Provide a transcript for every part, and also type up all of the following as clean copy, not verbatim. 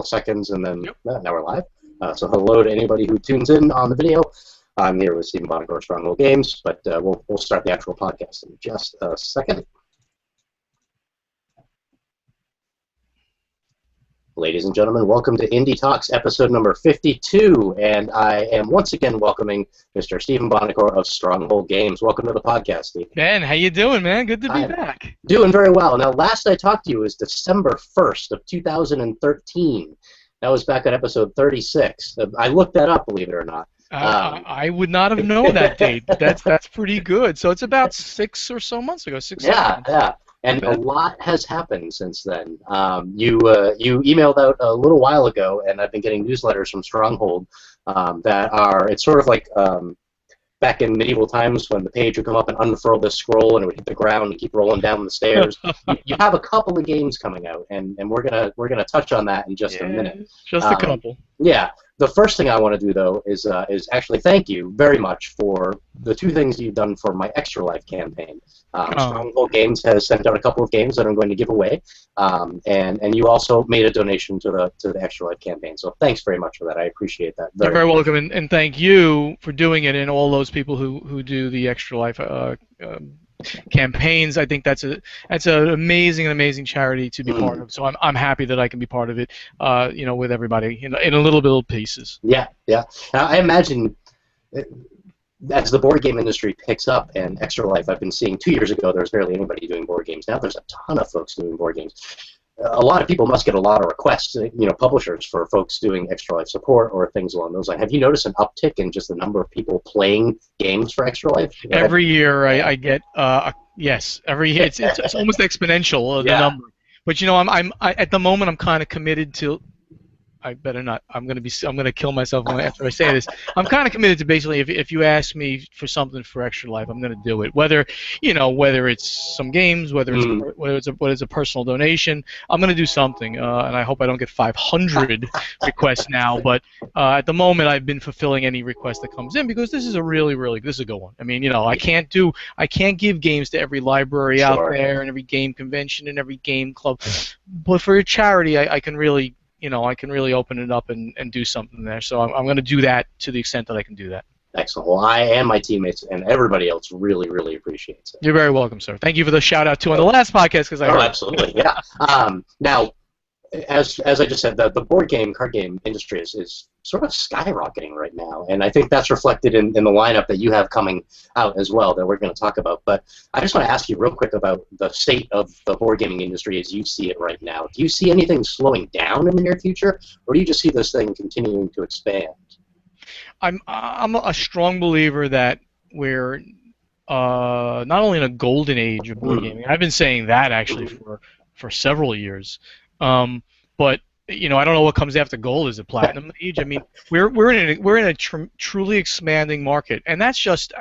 couple seconds, and then now we're live. So hello to anybody who tunes in on the video. I'm here with Stephen Buonocore of Stronghold Games, but we'll start the actual podcast in just a second. Ladies and gentlemen, welcome to Indie Talks, episode number 52, and I am once again welcoming Mr. Stephen Buonocore of Stronghold Games. Welcome to the podcast, Steve. Ben, how you doing, man? Good to be back. Doing very well. Now, last I talked to you was December 1st of 2013. That was back on episode 36. I looked that up, believe it or not. I would not have known that date. That's pretty good. So it's about 6 or so months ago. 6 months. Yeah. And a lot has happened since then. You emailed out a little while ago, and I've been getting newsletters from Stronghold that are, it's sort of like back in medieval times when the page would come up and unfurl this scroll and it would hit the ground and keep rolling down the stairs. You have a couple of games coming out, and we're gonna touch on that in just a minute. Just a couple. Yeah. The first thing I want to do, though, is actually thank you very much for the 2 things you've done for my Extra Life campaign. Stronghold Games has sent out a couple of games that I'm going to give away, and you also made a donation to the Extra Life campaign. So thanks very much for that. I appreciate that. You're very welcome, and thank you for doing it, and all those people who do the Extra Life campaigns. I think that's an amazing charity to be part of. So I'm happy that I can be part of it. With everybody in a little bit of pieces. Yeah. Now, I imagine as the board game industry picks up, and Extra Life, I've been seeing 2 years ago there was barely anybody doing board games. Now there's a ton of folks doing board games. A lot of people must get a lot of requests, publishers for folks doing Extra Life support or things along those lines. Have you noticed an uptick in just the number of people playing games for Extra Life? Every year I get yes. Every year it's almost exponential the number. But I'm at the moment I'm kind of committed to. I better not. I'm gonna kill myself after I say this. I'm kind of committed to basically, if you ask me for something for Extra Life, I'm gonna do it. Whether it's some games, whether it's a personal donation, I'm gonna do something. And I hope I don't get 500 requests now. But at the moment, I've been fulfilling any request that comes in because this is a this is a good one. I mean, I can't give games to every library out there and every game convention and every game club. But for a charity, I can really. I can really open it up and do something there. So I'm going to do that to the extent that I can do that. Excellent. Well, I and my teammates and everybody else really, really appreciates it. You're very welcome, sir. Thank you for the shout-out, too, on the last podcast. Because absolutely, yeah. Now, as I just said, the board game, card game industry is sort of skyrocketing right now, and I think that's reflected in the lineup that you have coming out as well that we're going to talk about. But I just want to ask you real quick about the state of the board gaming industry as you see it right now. Do you see anything slowing down in the near future, or do you just see this thing continuing to expand? I'm a strong believer that we're not only in a golden age of board gaming. I've been saying that actually for several years. But I don't know what comes after gold. Is it platinum age? I mean, we're in a truly expanding market, and that's just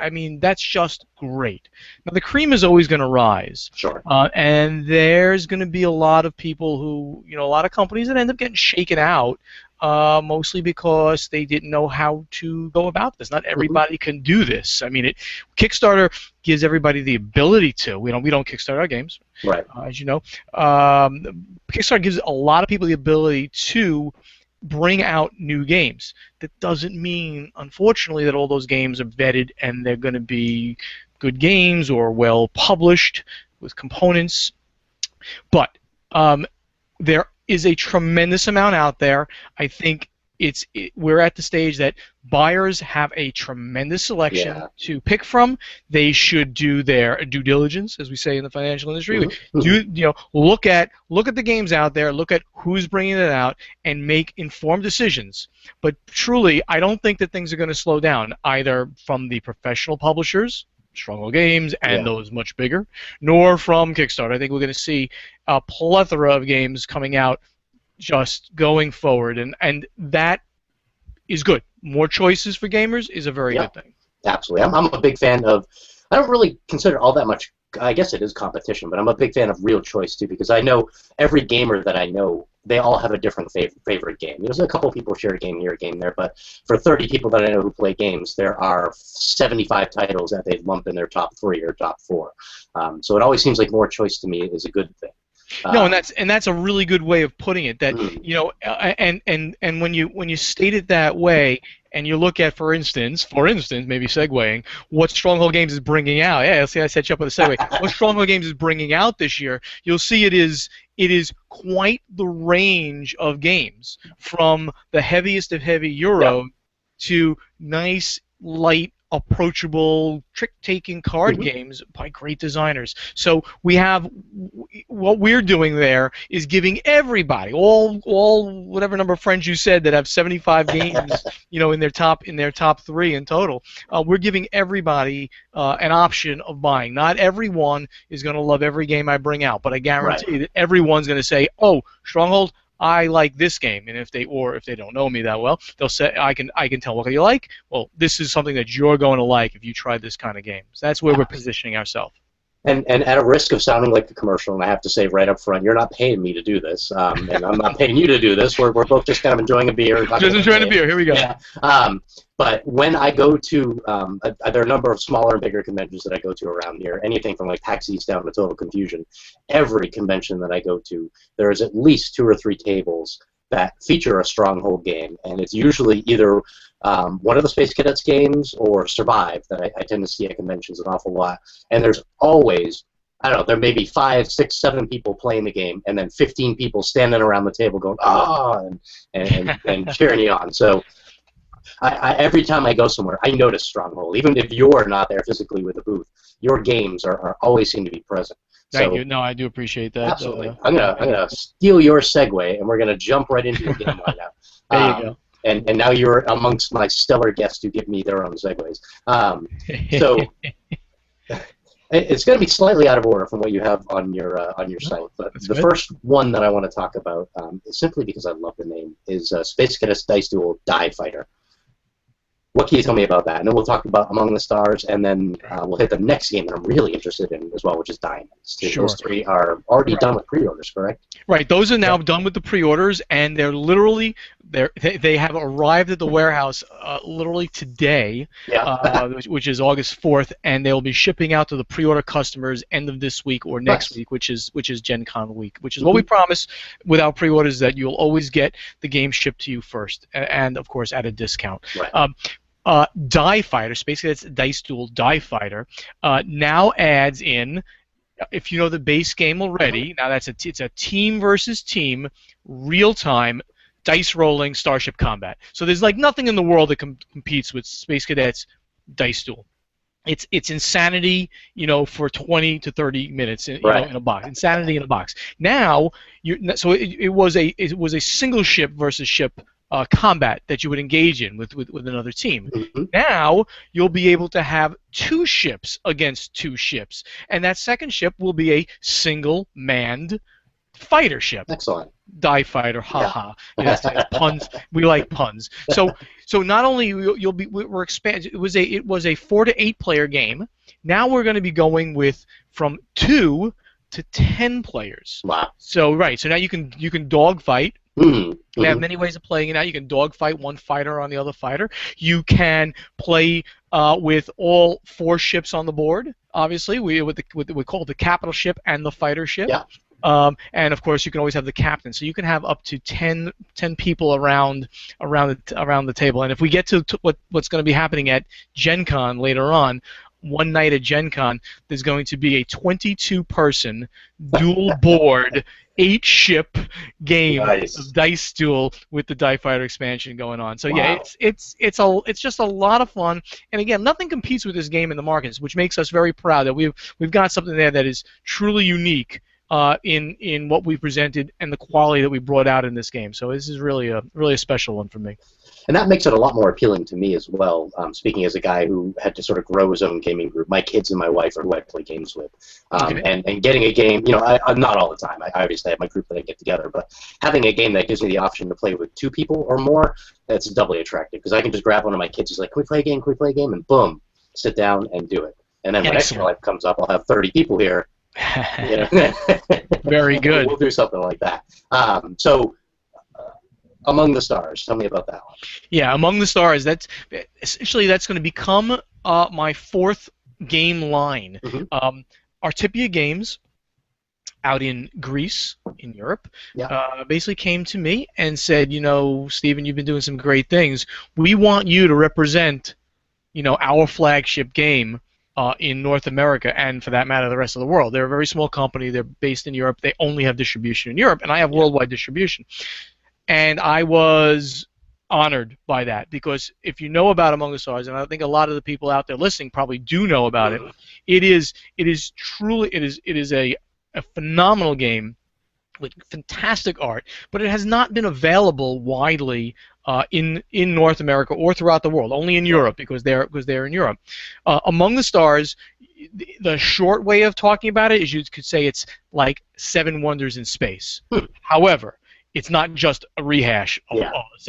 great. Now the cream is always going to rise. Sure. And there's going to be a lot of people who, a lot of companies that end up getting shaken out. Mostly because they didn't know how to go about this. Not everybody can do this. I mean, Kickstarter gives everybody the ability to. We don't Kickstarter our games, right? As you know, Kickstarter gives a lot of people the ability to bring out new games. That doesn't mean, unfortunately, that all those games are vetted and they're going to be good games or well published with components. But there is a tremendous amount out there. I think we're at the stage that buyers have a tremendous selection to pick from. They should do their due diligence, as we say in the financial industry. Look at the games out there, look at who's bringing it out, and make informed decisions. But truly, I don't think that things are going to slow down either from the professional publishers, Stronghold Games, and those much bigger, nor from Kickstarter. I think we're going to see a plethora of games coming out just going forward, and that is good. More choices for gamers is a very good thing. Absolutely. I'm a big fan of, I don't really consider all that much, I guess it is competition, but I'm a big fan of real choice too, because I know every gamer that I know, they all have a different favorite game. There's a couple of people share a game here, a game there, but for 30 people that I know who play games, there are 75 titles that they lump in their top 3 or top 4. So it always seems like more choice to me is a good thing. No, and that's a really good way of putting it. That Mm, and when you state it that way, and you look at, for instance, maybe segueing, what Stronghold Games is bringing out. Yeah, see, I set you up with a segue. What Stronghold Games is bringing out this year, you'll see it is quite the range of games, from the heaviest of heavy yep. Euro to nice, light, approachable, trick-taking card Mhm. games by great designers. So we have what we're doing there is giving everybody, all whatever number of friends you said that have 75 games, in their top three in total. We're giving everybody an option of buying. Not everyone is going to love every game I bring out, but I Right. guarantee that everyone's going to say, "Oh, Stronghold, I like this game," and if they don't know me that well, they'll say, I can tell, what do you like? Well, this is something that you're going to like if you try this kind of game. So that's where we're positioning ourselves. And at a risk of sounding like a commercial, and I have to say right up front, you're not paying me to do this, and I'm not paying you to do this. We're both just kind of enjoying a beer and talking Just about enjoying a games. beer. Here we go. Yeah. But when I go to, there are a number of smaller and bigger conventions that I go to around here, anything from like PAX East down to Total Confusion. Every convention that I go to, there is at least 2 or 3 tables that feature a Stronghold game, and it's usually either one of the Space Cadets games or Survive that I tend to see at conventions an awful lot. And there's always, I don't know, there may be 5, 6, 7 people playing the game, and then 15 people standing around the table going, "Ah," and cheering you on. So every time I go somewhere, I notice Stronghold. Even if you're not there physically with the booth, your games are always seem to be present. Thank So you. No, I do appreciate that. absolutely, I'm gonna steal your segue, and we're gonna jump right into your game lineup. There you go. And now you're amongst my stellar guests who give me their own segues. So it's going to be slightly out of order from what you have on your site, but That's the good. first one that I want to talk about, is simply because I love the name, is Space Cadets Dice Duel Die Fighter. What can you tell me about that? And then we'll talk about Among the Stars, and then we'll hit the next game that I'm really interested in as well, which is Diamonds. Sure. Those 3 are already done with pre-orders, correct? Right, those are now done with the pre-orders, and they're literally they have arrived at the warehouse literally today, Yeah. which is August 4th, and they'll be shipping out to the pre-order customers end of this week or next Nice. week, which is Gen Con week, which is what we promise with our pre-orders, that you'll always get the game shipped to you first, and of course at a discount. Right. Die Fighter, basically that's Dice Duel Die Fighter, now adds in, if you know the base game already, now it's a team versus team, real-time, dice rolling starship combat. So there's like nothing in the world that competes with Space Cadets Dice Duel. It's insanity, for 20 to 30 minutes in a box. Insanity in a box. Now, it was a single ship versus ship combat that you would engage in with another team. Mm-hmm. Now you'll be able to have 2 ships against 2 ships, and that second ship will be a single manned fighter ship. Excellent. Die Fighter, haha. Yeah. Yes, puns. We like puns. So not only we're expanding. It was a 4 to 8 player game. Now we're going to be going with from 2 to 10 players. Wow. So now you can dogfight. Mm-hmm. They have many ways of playing it now. You can dogfight one fighter on the other fighter. You can play with all 4 ships on the board. Obviously, we call it the capital ship and the fighter ship. Yeah. And of course, you can always have the captain. So you can have up to 10 people around the table. And if we get to what's going to be happening at Gen Con later on, one night at Gen Con, there's going to be a 22-person dual board 8-ship game of Dice Duel with the Die Fighter expansion going on. So yeah, it's just a lot of fun. And again, nothing competes with this game in the markets, which makes us very proud that we've got something there that is truly unique in what we presented and the quality that we brought out in this game. So this is really a special one for me. And that makes it a lot more appealing to me as well, speaking as a guy who had to sort of grow his own gaming group. My kids and my wife are who I play games with. And getting a game, I'm not all the time. I obviously have my group that I get together, but having a game that gives me the option to play with 2 people or more, that's doubly attractive, because I can just grab one of my kids who's like, can we play a game, and boom, sit down and do it. And then when Extra Life comes up, I'll have 30 people here. Very good. We'll do something like that. So Among the Stars, tell me about that one. Yeah, Among the Stars, that's going to become my 4th game line. Artipia Games out in Greece, in Europe, Yeah. basically came to me and said, Stephen, you've been doing some great things. We want you to represent, our flagship game in North America and, for that matter, the rest of the world. They're a very small company. They're based in Europe. They only have distribution in Europe, and I have worldwide distribution. And I was honored by that, because if you know about Among the Stars, and I think a lot of the people out there listening probably do know about it, it is truly a phenomenal game with fantastic art, but it has not been available widely in North America or throughout the world. Only in Europe, because they're in Europe. Among the Stars, the short way of talking about it is you could say it's like Seven Wonders in space. However, it's not just a rehash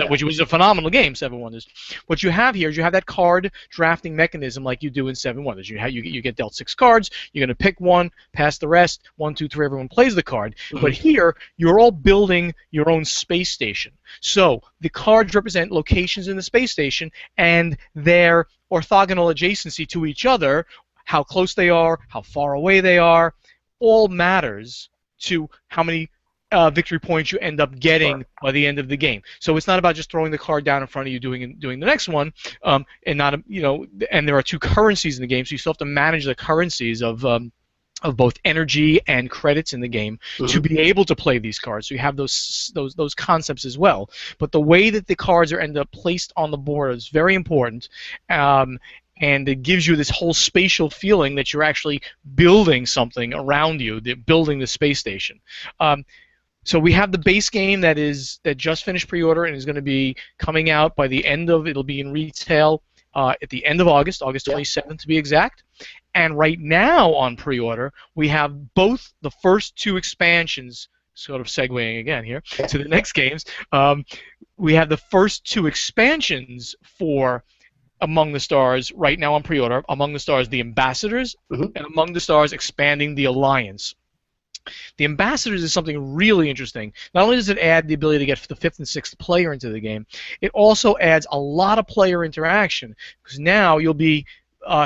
which was a phenomenal game, Seven Wonders. What you have here is you have that card drafting mechanism like you do in Seven Wonders. You get dealt 6 cards. You're going to pick one, pass the rest. 1, 2, 3. Everyone plays the card. But here, you're all building your own space station. So the cards represent locations in the space station and their orthogonal adjacency to each other, how close they are, how far away they are, all matters to how many victory points you end up getting by the end of the game. So it's not about just throwing the card down in front of you doing the next one, and not and there are 2 currencies in the game, so you still have to manage the currencies of both energy and credits in the game to be able to play these cards. So you have those concepts as well. But the way that the cards are end up placed on the board is very important. And it gives you this whole spatial feeling that you're actually building something around you, building the space station. So we have the base game that just finished pre-order and is going to be coming out by the end of, it'll be in retail at the end of August 27th to be exact. And right now on pre-order, we have both the first 2 expansions, sort of segueing again here to the next games. We have the first 2 expansions for Among the Stars right now on pre-order. Among the Stars, the Ambassadors, and Among the Stars, Expanding the Alliance. The Ambassadors is something really interesting. Not only does it add the ability to get the 5th and 6th player into the game, it also adds a lot of player interaction, because now you'll be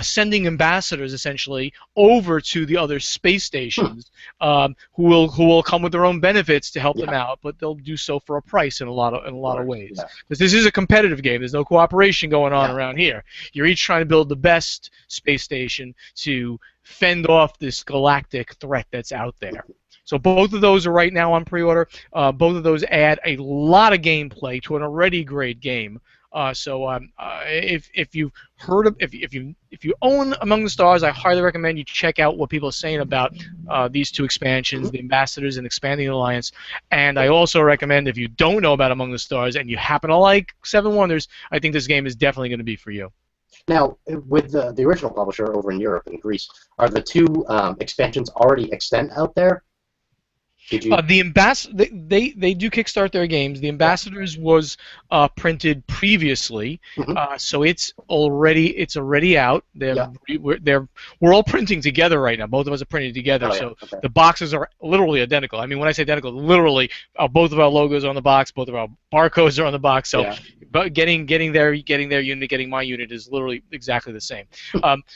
sending ambassadors essentially over to the other space stations, who will come with their own benefits to help them out, but they'll do so for a price in a lot of ways. Because this is a competitive game. There's no cooperation going on around here. You're each trying to build the best space station to fend off this galactic threat that's out there. So both of those are right now on pre-order. Both of those add a lot of gameplay to an already great game. If you've heard of, if you own Among the Stars, I highly recommend you check out what people are saying about these 2 expansions, the Ambassadors and Expanding the Alliance. And I also recommend, if you don't know about Among the Stars and you happen to like Seven Wonders, I think this game is definitely going to be for you. Now, with the original publisher over in Europe and Greece, are the 2 expansions already extant out there? Did you? They do kickstart their games. The Ambassadors was printed previously, so it's already out. We're all printing together right now. Both of us are printing together, the boxes are literally identical. I mean, when I say identical, literally both of our logos are on the box, both of our barcodes are on the box. So, but getting their unit, getting my unit is literally exactly the same.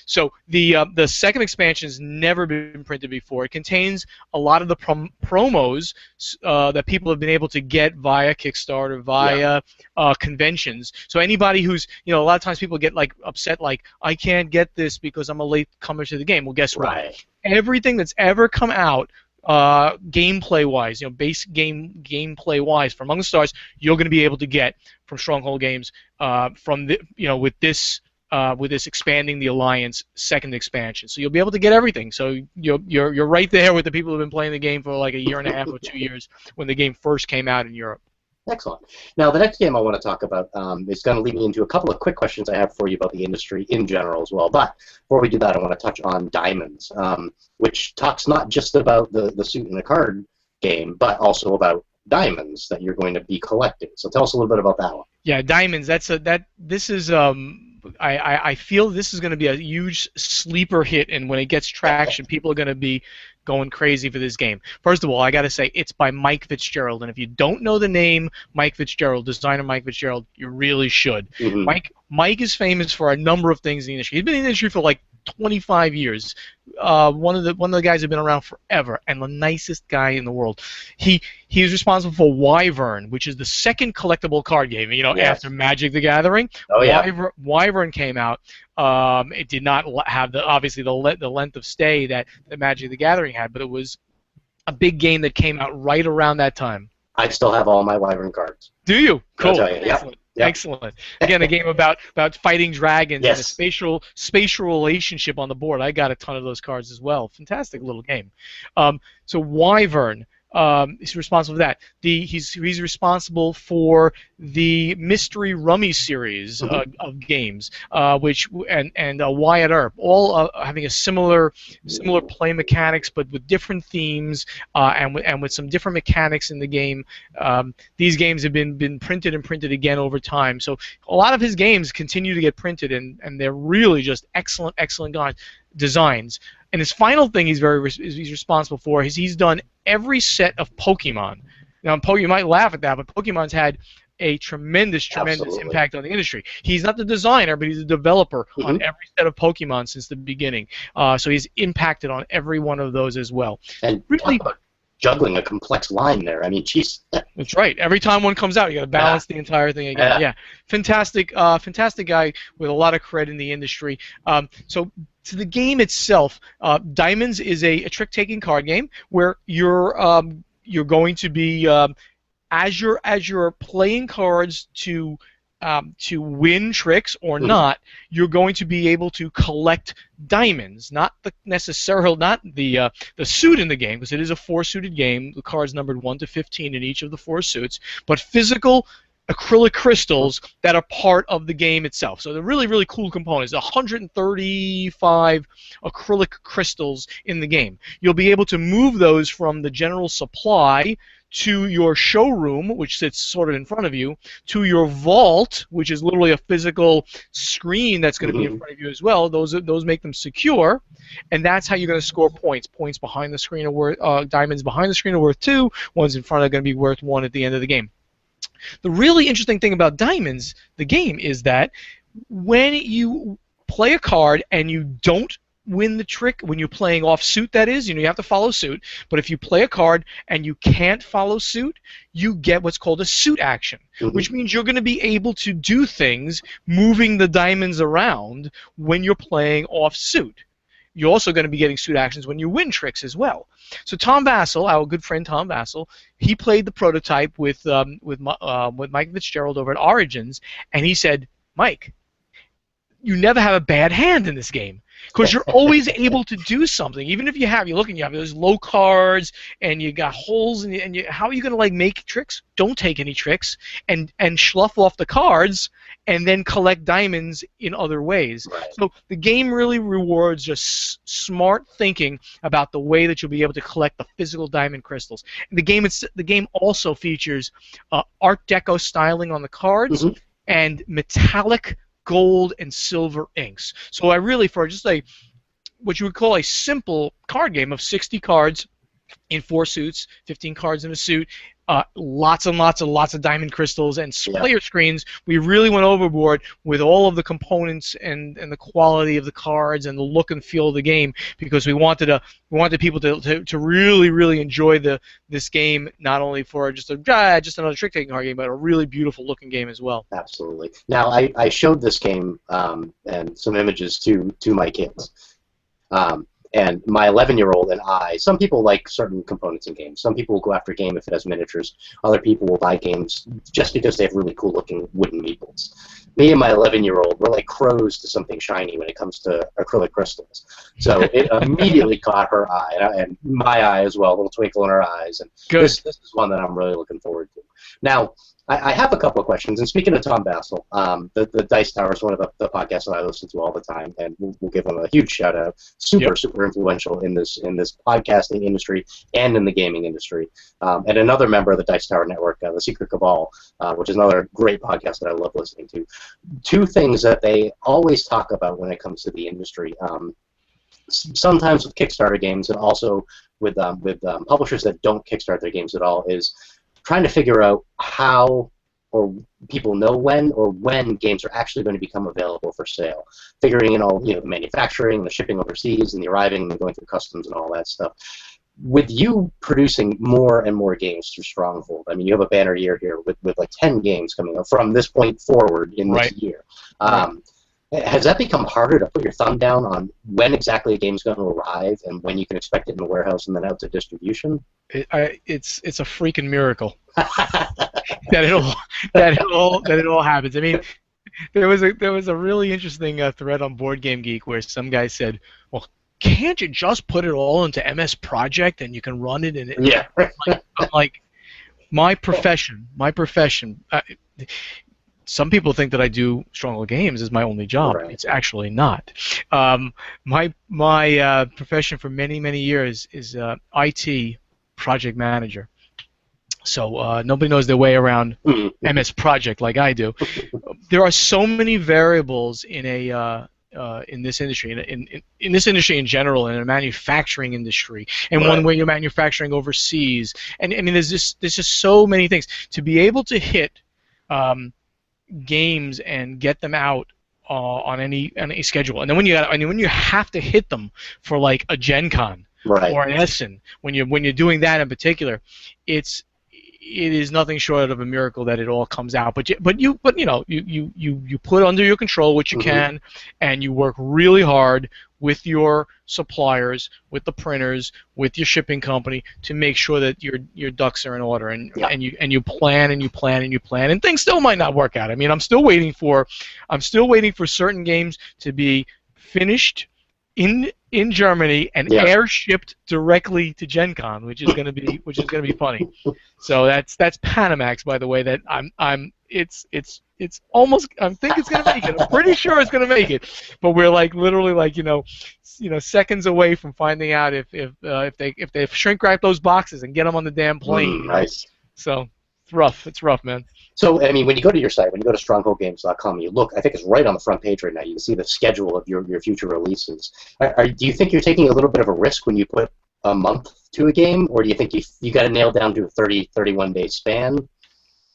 So the second expansion has never been printed before. It contains a lot of the promos that people have been able to get via Kickstarter, via conventions. So anybody who's, a lot of times people get upset, I can't get this because I'm a late comer to the game. Well, guess what? Everything that's ever come out, gameplay-wise, base gameplay-wise, from Among the Stars, you're going to be able to get from Stronghold Games, with this Expanding the Alliance second expansion. So you'll be able to get everything. So you're right there with the people who've been playing the game for like a year and a half or 2 years when the game first came out in Europe. Excellent. Now, the next game I want to talk about is going to lead me into a couple of quick questions I have for you about the industry in general as well. But before we do that, I want to touch on Diamonds, which talks not just about the suit and the card game, but also about diamonds that you're going to be collecting. So tell us a little bit about that one. Yeah, Diamonds. I feel this is going to be a huge sleeper hit, and when it gets traction, people are going to be going crazy for this game. First of all, I got to say, it's by Mike Fitzgerald, and if you don't know the name Mike Fitzgerald, designer Mike Fitzgerald, you really should. Mike is famous for a number of things in the industry. He's been in the industry for like 25 years. One of the guys who've been around forever, and the nicest guy in the world. He is responsible for Wyvern, which is the second collectible card game. You know, Yes. after Magic the Gathering, Oh yeah. Wyvern came out. It did not have obviously the length of stay that Magic the Gathering had, but it was a big game that came out right around that time. I still have all my Wyvern cards. Do you? Cool. I'll tell you. Excellent. Yep. Excellent. Again, a game about fighting dragons Yes. and a spatial relationship on the board. I got a ton of those cards as well. Fantastic little game. So Wyvern is responsible for that. He's responsible for the Mystery Rummy series of games, which and Wyatt Earp, all having a similar play mechanics, but with different themes and with some different mechanics in the game. These games have been printed and printed again over time. So a lot of his games continue to get printed, and they're really just excellent designs. And his final thing he's responsible for is he's done every set of Pokemon. Now, you might laugh at that, but Pokemon's had a tremendous impact on the industry. He's not the designer, but he's a developer on every set of Pokemon since the beginning. So he's impacted on every one of those as well. And really juggling a complex line there. I mean, jeez. That's right. Every time one comes out, you got to balance the entire thing again. Yeah. Fantastic guy with a lot of cred in the industry. So to the game itself, Diamonds is a trick-taking card game where you're going to be as you're playing cards to win tricks or not, you're going to be able to collect diamonds, not the suit in the game, because it is a 4-suited game. The cards numbered 1 to 15 in each of the 4 suits, but physical acrylic crystals that are part of the game itself. So they're really, really cool components. 135 acrylic crystals in the game. You'll be able to move those from the general supply to your showroom, which sits sort of in front of you, to your vault, which is literally a physical screen that's going to be in front of you as well. Those make them secure, and that's how you're going to score points. Points behind the screen are worth diamonds behind the screen are worth 2. Ones in front are going to be worth 1 at the end of the game. The really interesting thing about Diamonds, the game, is that when you play a card and you don't win the trick, when you're playing off suit, that is, you have to follow suit, but if you play a card and you can't follow suit, you get what's called a suit action, which means you're going to be able to do things moving the diamonds around when you're playing off suit. You're also going to be getting suit actions when you win tricks as well. So Tom Vassell, our good friend Tom Vassell, he played the prototype with Mike Fitzgerald over at Origins, and he said, Mike, you never have a bad hand in this game, because you're always able to do something. Even if you have those low cards and you got holes, how are you going to make tricks? Don't take any tricks and slough off the cards and then collect diamonds in other ways. Right. So the game really rewards just smart thinking about the way that you'll be able to collect the physical diamond crystals. And the game also features Art Deco styling on the cards and metallic gold and silver inks. So I really, for just what you would call a simple card game of 60 cards in 4 suits, 15 cards in a suit, lots and lots of diamond crystals and player screens, we really went overboard with all of the components and the quality of the cards and the look and feel of the game, because we wanted people to really enjoy this game, not only for just another trick-taking card game, but a really beautiful looking game as well. Absolutely. Now I showed this game and some images to my kids. And my 11-year-old and I, some people like certain components in games. Some people will go after a game if it has miniatures. Other people will buy games just because they have really cool-looking wooden meeples. Me and my 11-year-old, we're like crows to something shiny when it comes to acrylic crystals. So it immediately caught her eye, and my eye as well, a little twinkle in her eyes. And this is one that I'm really looking forward to. Now, I have a couple of questions, and speaking of Tom Vassell, the Dice Tower is one of the podcasts that I listen to all the time, and we'll give him a huge shout out. Super influential in this podcasting industry and in the gaming industry. And another member of the Dice Tower Network, The Secret Cabal, which is another great podcast that I love listening to. 2 things that they always talk about when it comes to the industry. Sometimes with Kickstarter games, and also with publishers that don't kickstart their games at all, is trying to figure out how or people know when games are actually going to become available for sale. Figuring in all, the manufacturing, the shipping overseas, and the arriving and going through customs and all that stuff. With you producing more and more games through Stronghold, I mean, you have a banner year here with like 10 games coming up from this point forward in this year. Has that become harder to put your thumb down on when exactly a game's going to arrive and when you can expect it in the warehouse and then out to distribution? It's a freaking miracle that it all happens. I mean, there was a really interesting thread on Board Game Geek where some guy said, "Well, can't you just put it all into MS Project and you can run it?" And yeah, I'm like, my profession. Some people think that I do Stronghold Games as my only job. Right. It's actually not. My profession for many years is IT project manager. So nobody knows their way around MS Project like I do. There are so many variables in this industry, in this industry in general, in a manufacturing industry, and one way you're manufacturing overseas, and I mean, there's just so many things to be able to hit games and get them out on any schedule, and then when you have to hit them for like a Gen Con or an Essen, when you're doing that in particular, it is nothing short of a miracle that it all comes out. But you put under your control what you can, and you work really hard with your suppliers, with the printers, with your shipping company to make sure that your ducks are in order, and you plan and you plan and you plan, and things still might not work out. I mean, I'm still waiting for certain games to be finished in Germany and air shipped directly to Gen Con, which is gonna be funny. So that's Panamax, by the way. That it's almost, I think it's gonna make it. I'm pretty sure it's gonna make it, but we're like literally like seconds away from finding out if they shrink wrap those boxes and get them on the damn plane. Nice. So it's rough, man. So, I mean, when you go to your site, when you go to strongholdgames.com, you look, I think it's right on the front page right now, you can see the schedule of your future releases. Do you think you're taking a little bit of a risk when you put a month to a game, or do you think you got to nail down to a 30, 31-day span?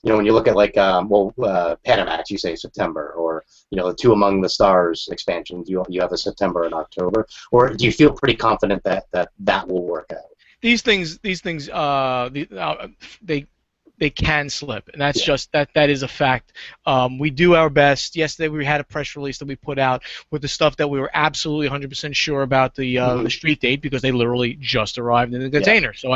When you look at, like, Panamax, you say September, or, the Two Among the Stars expansion, you have a September and October, or do you feel pretty confident that will work out? These things, they can slip, and that's just that is a fact. We do our best. Yesterday we had a press release that we put out with the stuff that we were absolutely 100% sure about the street date, because they literally just arrived in the container. So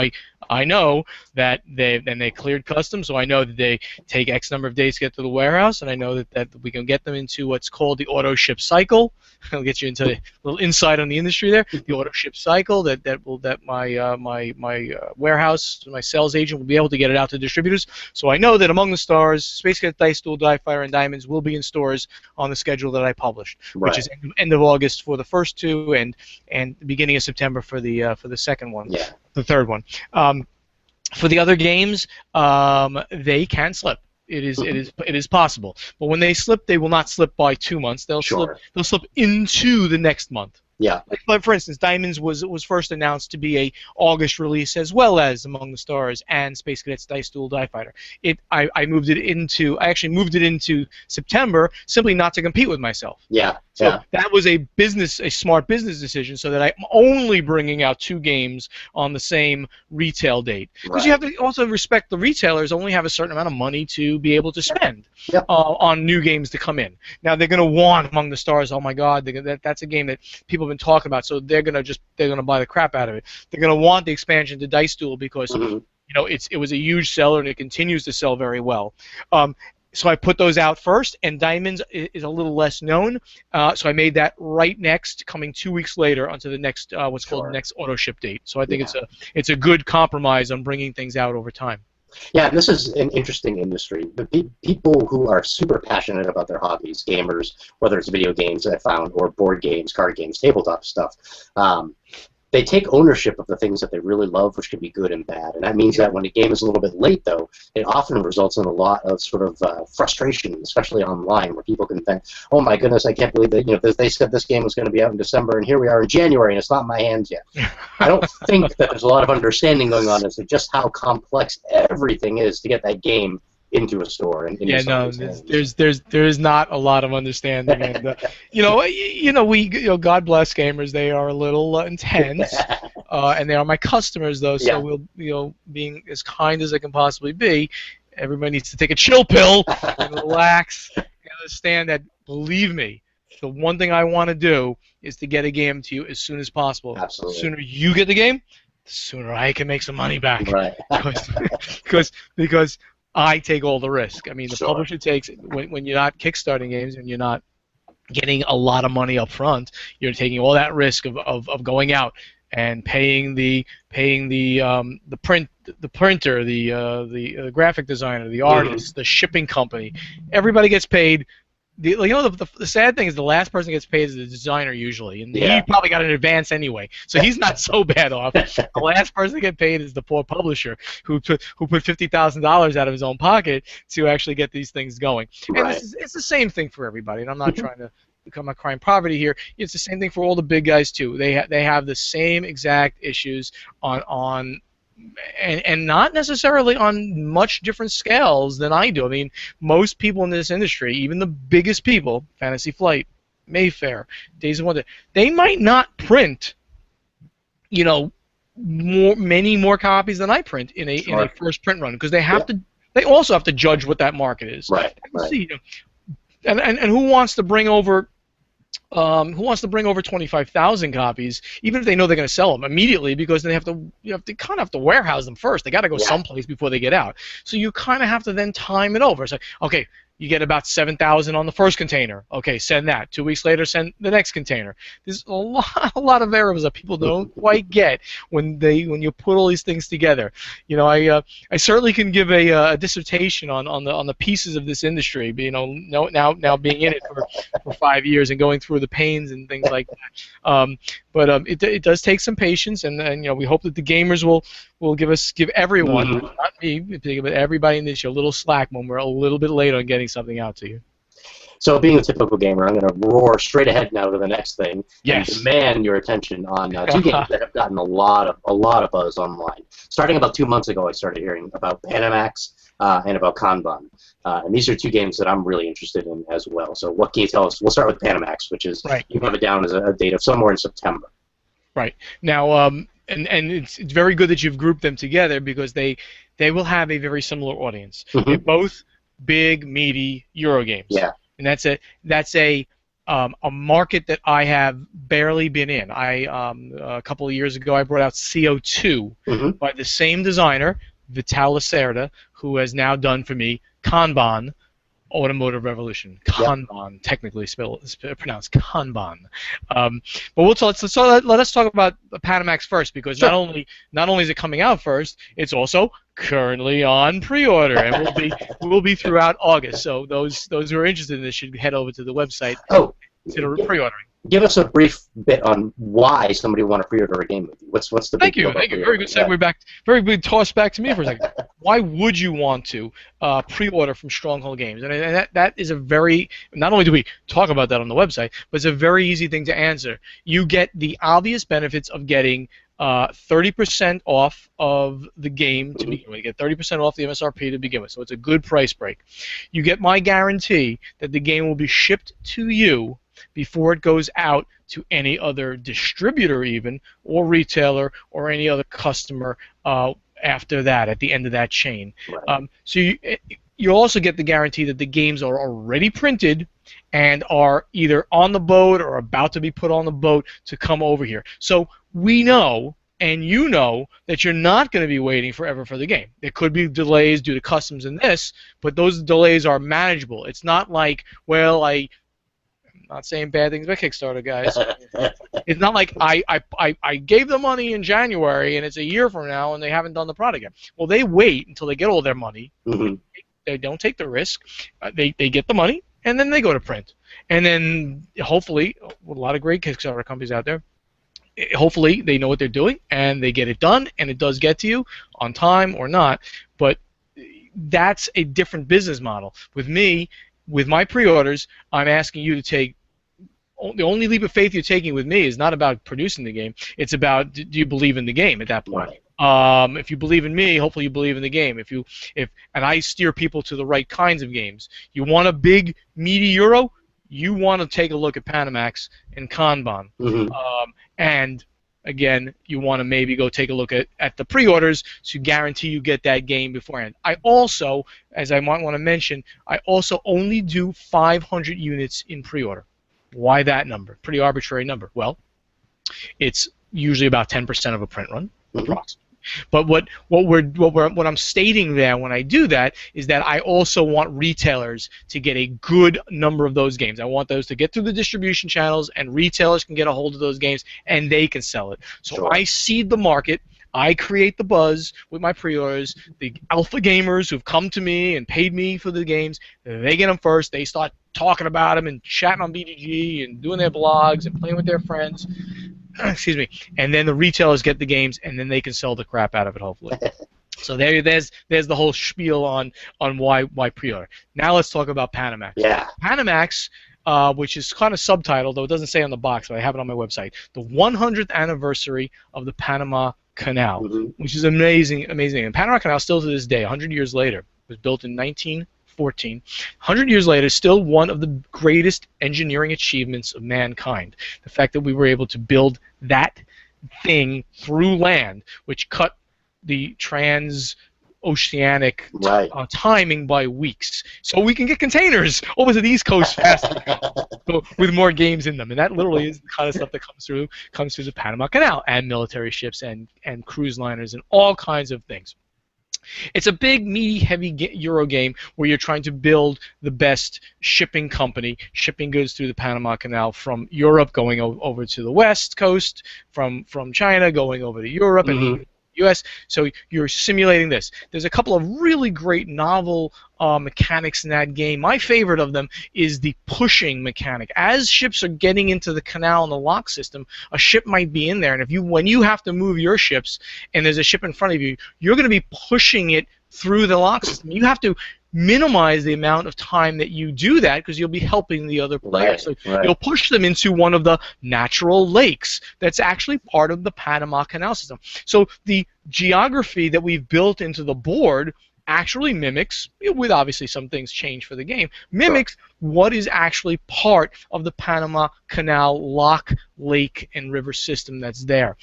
I know that they cleared customs, so I know that they take X number of days to get to the warehouse, and I know that we can get them into what's called the auto ship cycle. I'll get you into a little insight on the industry there. The auto ship cycle that my warehouse, my sales agent will be able to get it out to distributors. So I know that Among the Stars, Space Cadet, Dice Duel, Die Fighter, and Diamonds will be in stores on the schedule that I published, which is end of August for the first two, and the beginning of September for the second one, the third one. For the other games, they can slip. It is possible, but when they slip, they will not slip by 2 months. They'll slip into the next month. Yeah. Like, for instance, Diamonds was first announced to be a August release, as well as Among the Stars and Space Cadets Dice Duel Die Fighter. I actually moved it into September, simply not to compete with myself. Yeah. So that was a smart business decision, so that I'm only bringing out 2 games on the same retail date. Because you have to also respect the retailers only have a certain amount of money to be able to spend on new games to come in. Now they're going to want Among the Stars. Oh my God, that's a game that people have been talking about, so they're gonna buy the crap out of it. They're gonna want the expansion to Dice Duel because it was a huge seller and it continues to sell very well. So I put those out first, and Diamonds is a little less known, so I made that right next, coming 2 weeks later onto the next what's called the next auto ship date. So I think it's a good compromise on bringing things out over time. Yeah, and this is an interesting industry. The people who are super passionate about their hobbies, gamers, whether it's video games I found, or board games, card games, tabletop stuff, they take ownership of the things that they really love, which can be good and bad. And that means that when a game is a little bit late, though, it often results in a lot of sort of frustration, especially online, where people can think, oh my goodness, I can't believe that they said this game was going to be out in December, and here we are in January, and it's not in my hands yet. I don't think that there's a lot of understanding going on as to just how complex everything is to get that game into a store and into Yeah, no, somebody's hands. there's not a lot of understanding, and God bless gamers. They are a little intense, and they are my customers though. So Yeah. we'll, being as kind as I can possibly be, everybody needs to take a chill pill and relax and understand that. Believe me, the one thing I want to do is to get a game to you as soon as possible. The Absolutely. sooner you get the game, the sooner I can make some money back. Right. Because I take all the risk. I mean, the Sure. publisher takes when you're not kickstarting games and you're not getting a lot of money up front. You're taking all that risk of going out and paying the printer, the graphic designer, the artist, the shipping company. Everybody gets paid. The sad thing is the last person who gets paid is the designer usually, and he probably got an advance anyway, so he's not so bad off. The last person to get paid is the poor publisher who put $50,000 out of his own pocket to actually get these things going. And it's the same thing for everybody, and I'm not trying to become a crime poverty here. It's the same thing for all the big guys too. They have the same exact issues on and not necessarily on much different scales than I do. I mean, most people in this industry, even the biggest people, Fantasy Flight, Mayfair, Days of Wonder, they might not print, many more copies than I print in a first print run, because they have to. They also have to judge what that market is. Right. See, and who wants to bring over 25,000 copies, even if they know they're going to sell them immediately, because they have to kind of have to warehouse them first. They got to go someplace before they get out. So you kind of have to then time it over. It's like, okay, you get about 7,000 on the first container. Okay, send that. 2 weeks later, send the next container. There's a lot of variables that people don't quite get when you put all these things together. I certainly can give a dissertation on the pieces of this industry. Now being in it for 5 years and going through the pains and things like that. But it does take some patience, and we hope that the gamers will give everyone, not me, but everybody in this a little slack when we're a little bit late on getting something out to you. So, being a typical gamer, I'm going to roar straight ahead now to the next thing and demand your attention on two games that have gotten a lot of buzz online. Starting about 2 months ago, I started hearing about Panamax and about Kanban, and these are two games that I'm really interested in as well. So, what can you tell us? We'll start with Panamax, which is you have it down as a date of somewhere in September. Right now, and it's very good that you've grouped them together, because they will have a very similar audience. They're both big, meaty Euro games. Yeah. And that's a market that I have barely been in. A couple of years ago, I brought out CO2 by the same designer, Vital Lacerda, who has now done for me Kanban, Automotive Revolution. Kanban, technically pronounced Kanban. But let us talk about Panamax first, because not only is it coming out first, it's also currently on pre-order, and will be throughout August. So those who are interested in this should head over to the website. Consider pre-ordering. Give us a brief bit on why somebody would want to pre-order a game with you. What's the big deal? Thank you. Very good segue back. Very good toss back to me for a second. Why would you want to pre-order from Stronghold Games? And that is a very, not only do we talk about that on the website, but it's a very easy thing to answer. You get the obvious benefits of getting 30% off of the game to begin with. You get 30% off the MSRP to begin with, so it's a good price break. You get my guarantee that the game will be shipped to you before it goes out to any other distributor even, or retailer, or any other customer after that, at the end of that chain. So you also get the guarantee that the games are already printed and are either on the boat or about to be put on the boat to come over here. So we know, and you know, that you're not going to be waiting forever for the game. There could be delays due to customs and this, but those delays are manageable. It's not like, well, I'm not saying bad things about Kickstarter, guys. It's not like I gave them money in January and it's a year from now and they haven't done the product yet. Well, they wait until they get all their money. They don't take the risk. They get the money, and then they go to print. And then hopefully, with a lot of great Kickstarter companies out there, hopefully they know what they're doing and they get it done, and it does get to you on time or not. But that's a different business model. With me, with my pre-orders, I'm asking you to take the only leap of faith you're taking with me is not about producing the game. It's about, do you believe in the game at that point? If you believe in me, hopefully you believe in the game. And I steer people to the right kinds of games. You want a big meaty Euro? You want to take a look at Panamax and Kanban. Mm-hmm. And again, you want to maybe go take a look at the pre-orders to guarantee you get that game beforehand. I also, as I might want to mention, I also only do 500 units in pre-order. Why that number? Pretty arbitrary number. Well, it's usually about 10% of a print run, approximately. But what I'm stating there when I do that is that I also want retailers to get a good number of those games. I want those to get through the distribution channels, and retailers can get a hold of those games, and they can sell it. So Sure. I seed the market. I create the buzz with my pre-orders. The alpha gamers who've come to me and paid me for the games, they get them first. They start talking about them and chatting on BGG and doing their blogs and playing with their friends. Excuse me. And then the retailers get the games, and then they can sell the crap out of it, hopefully. So there's the whole spiel on why pre-order. Now let's talk about Panamax. Yeah. Panamax, which is kind of subtitled, though it doesn't say on the box, but I have it on my website. The 100th anniversary of the Panama Canal, which is amazing. And Panama Canal, still to this day, 100 years later, was built in 1914. 100 years later, still one of the greatest engineering achievements of mankind. The fact that we were able to build that thing through land, which cut the transoceanic timing by weeks, so we can get containers over to the East Coast faster with more games in them. And that literally is the kind of stuff that comes through the Panama Canal, and military ships and cruise liners and all kinds of things. It's a big, meaty, heavy Euro game where you're trying to build the best shipping company, shipping goods through the Panama Canal from Europe going over to the West Coast, from China going over to Europe and even U.S. So you're simulating this. There's a couple of really great novel mechanics in that game. My favorite of them is the pushing mechanic. As ships are getting into the canal and the lock system, a ship might be in there, and when you have to move your ships and there's a ship in front of you, you're going to be pushing it through the lock system. You have to minimize the amount of time that you do that because you'll be helping the other players. So you'll push them into one of the natural lakes that's actually part of the Panama Canal system. So the geography that we've built into the board actually mimics, with obviously some things change for the game, mimics what is actually part of the Panama Canal lock, lake, and river system that's there.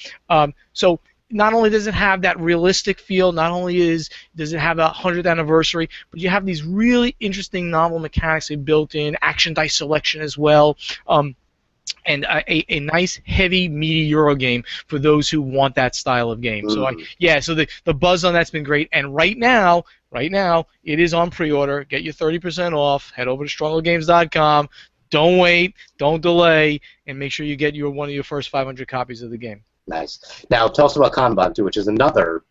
So not only does it have that realistic feel, not only does it have a 100th anniversary, but you have these really interesting novel mechanics they built in, action dice selection as well, and a nice, heavy, meaty Euro game for those who want that style of game. So so the buzz on that's been great, and right now it is on pre-order. Get your 30% off. Head over to strongholdgames.com. Don't wait, don't delay, and make sure you get one of your first 500 copies of the game. Nice. Now, tell us about Kanban, too, which is another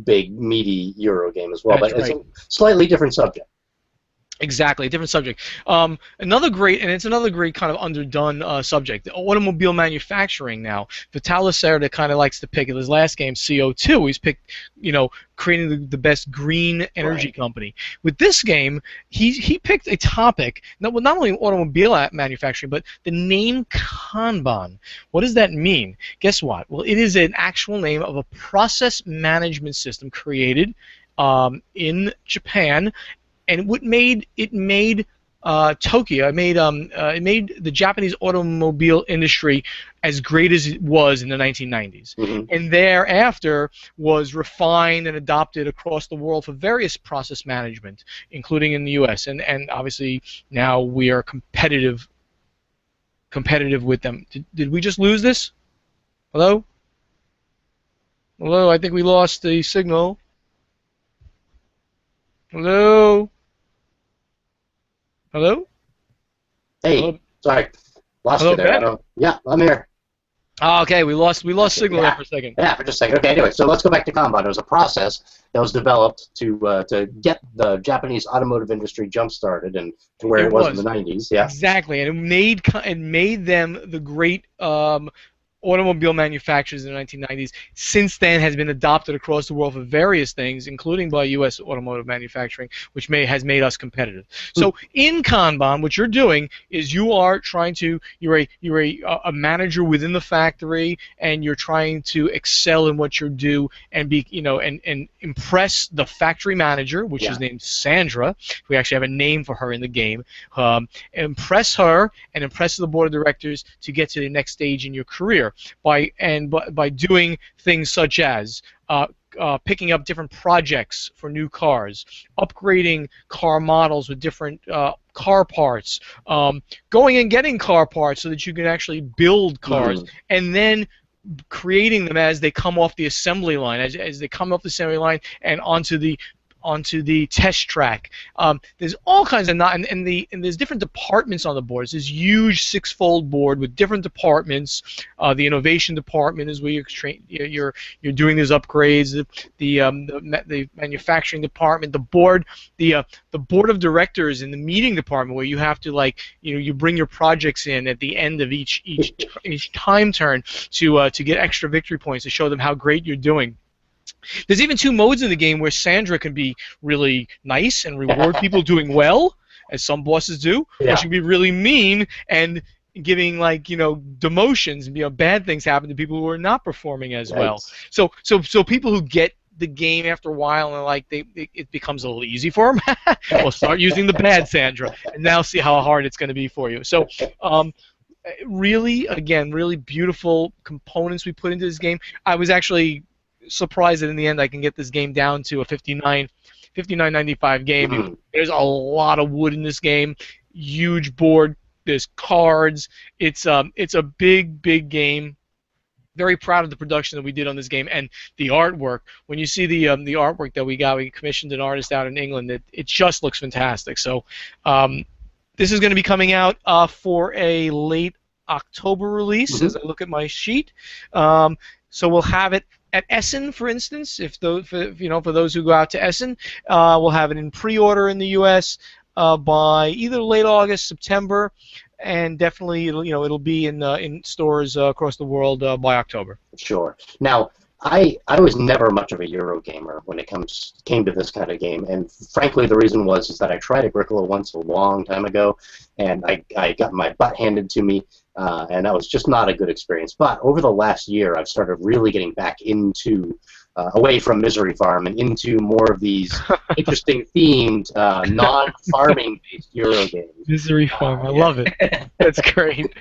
big, meaty Euro game as well, but it's a slightly different subject. Exactly, different subject. Another great kind of underdone subject, the automobile manufacturing now. Vitalis Serra kind of likes to pick in his last game, CO2. He's picked, creating the best green energy company. With this game, he picked a topic, not only automobile manufacturing, but the name Kanban. What does that mean? Guess what? Well, it is an actual name of a process management system created in Japan. And it made Tokyo. It made the Japanese automobile industry as great as it was in the 1990s, and thereafter was refined and adopted across the world for various process management, including in the U.S. And obviously now we are competitive with them. Did we just lose this? Hello? Hello? I think we lost the signal. Hello? Hello? Hey, hello? Sorry, lost Hello, you there. Yeah, I'm here. Oh, okay, we lost signal there for a second. Yeah, for just a second. Okay, anyway, so let's go back to Kanban. It was a process that was developed to get the Japanese automotive industry jump-started and to where it was in the 90s. Yeah, exactly, and it made them the great automobile manufacturers in the 1990s. Since then, has been adopted across the world for various things, including by U.S. automotive manufacturing, which has made us competitive. So in Kanban, what you're doing is you are trying to you're a manager within the factory, and you're trying to excel in what you do and be and impress the factory manager, which is named Sandra. We actually have a name for her in the game. Impress her and impress the board of directors to get to the next stage in your career by doing things such as picking up different projects for new cars, upgrading car models with different car parts, going and getting car parts so that you can actually build cars, and then creating them as they come off the assembly line, as they come off the assembly line and onto the test track. There's all kinds of and there's different departments on the board. It's this huge six-fold board with different departments. The innovation department is where you're doing these upgrades. The manufacturing department, the board of directors in the meeting department, where you have to you bring your projects in at the end of each time turn to get extra victory points to show them how great you're doing. There's even 2 modes in the game where Sandra can be really nice and reward people doing well, as some bosses do, or she can be really mean and giving demotions and bad things happen to people who are not performing as well. So people who get the game after a while and it becomes a little easy for them, well, start using the bad Sandra and now see how hard it's going to be for you. So really beautiful components we put into this game. I was actually surprised that in the end I can get this game down to a $59.95 game. There's a lot of wood in this game, huge board, there's cards. It's a big game. Very proud of the production that we did on this game and the artwork. When you see the artwork that we commissioned an artist out in England. It just looks fantastic. So this is going to be coming out for a late October release, as I look at my sheet. So we'll have it at Essen, for instance, for those who go out to Essen, we'll have it in pre-order in the U.S. By either late August, September, and definitely it'll be in stores across the world by October. Sure. Now, I was never much of a Euro gamer when it came to this kind of game, and frankly, the reason is that I tried Agricola once a long time ago, and I got my butt handed to me. And that was just not a good experience. But over the last year, I've started really getting back into, away from Misery Farm and into more of these interesting themed, non-farming based Euro games. Misery Farm, I love it. That's great.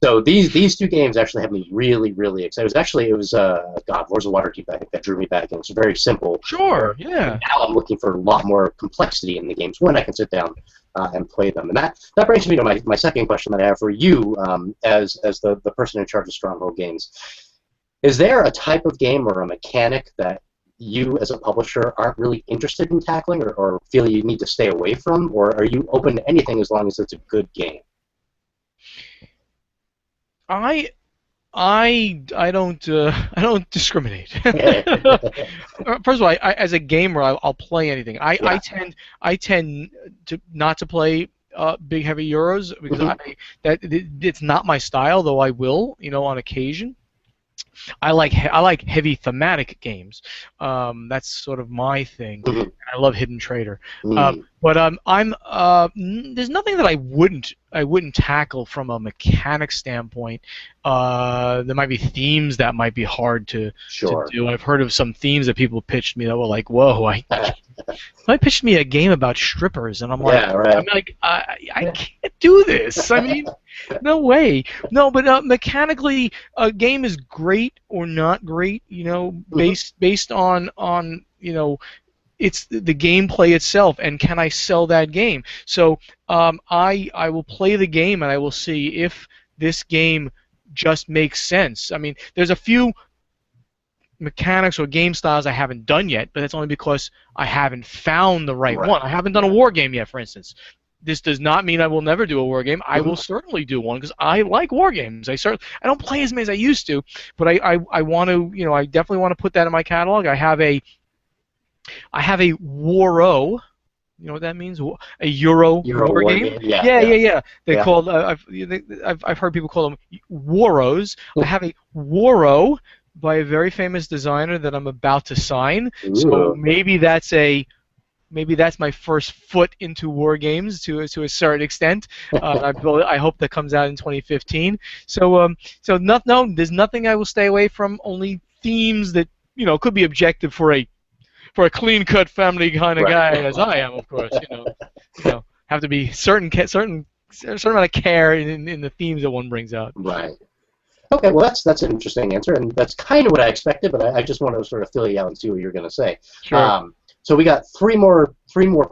So these 2 games actually have me really, really excited. It was Wars of Waterdeep, I think, that drew me back, and it's very simple. Sure, yeah. And now I'm looking for a lot more complexity in the games when I can sit down and play them. And that brings me to my second question that I have for you as the person in charge of Stronghold Games. Is there a type of game or a mechanic that you as a publisher aren't really interested in tackling or feel you need to stay away from, or are you open to anything as long as it's a good game? I don't discriminate. First of all, as a gamer, I'll play anything. I tend to not to play big heavy Euros because it's not my style. Though I will, on occasion. I like heavy thematic games. That's sort of my thing. I love Hidden Trader. But there's nothing that I wouldn't tackle from a mechanic standpoint. There might be themes that might be hard to do. I've heard of some themes that people pitched me that were like, whoa, I pitched me a game about strippers, and I'm like, I can't do this. I mean, no way. No, but mechanically, a game is great or not great, based on it's the gameplay itself, and can I sell that game? So I will play the game, and I will see if this game just makes sense. I mean, there's a few mechanics or game styles I haven't done yet, but that's only because I haven't found the right one. I haven't done a war game yet, for instance. This does not mean I will never do a war game. I will certainly do one because I like war games. I don't play as many as I used to, but I want to, I definitely want to put that in my catalog. I have a Waro You know what that means? A Euro Euro war war game? game. Yeah, Yeah, yeah, yeah, yeah. They're yeah. called. I've heard people call them Waros. I have a Waro by a very famous designer that I'm about to sign. So Ooh. maybe that's my first foot into war games to a certain extent. I hope that comes out in 2015. So no, there's nothing I will stay away from. Only themes that could be objective for a clean-cut family kind of Right. guy as I am, of course. Have to be certain amount of care in the themes that one brings out. Right. Okay, well that's an interesting answer, and that's kind of what I expected, but I just want to sort of fill you out and see what you're going to say. Sure. So we got three more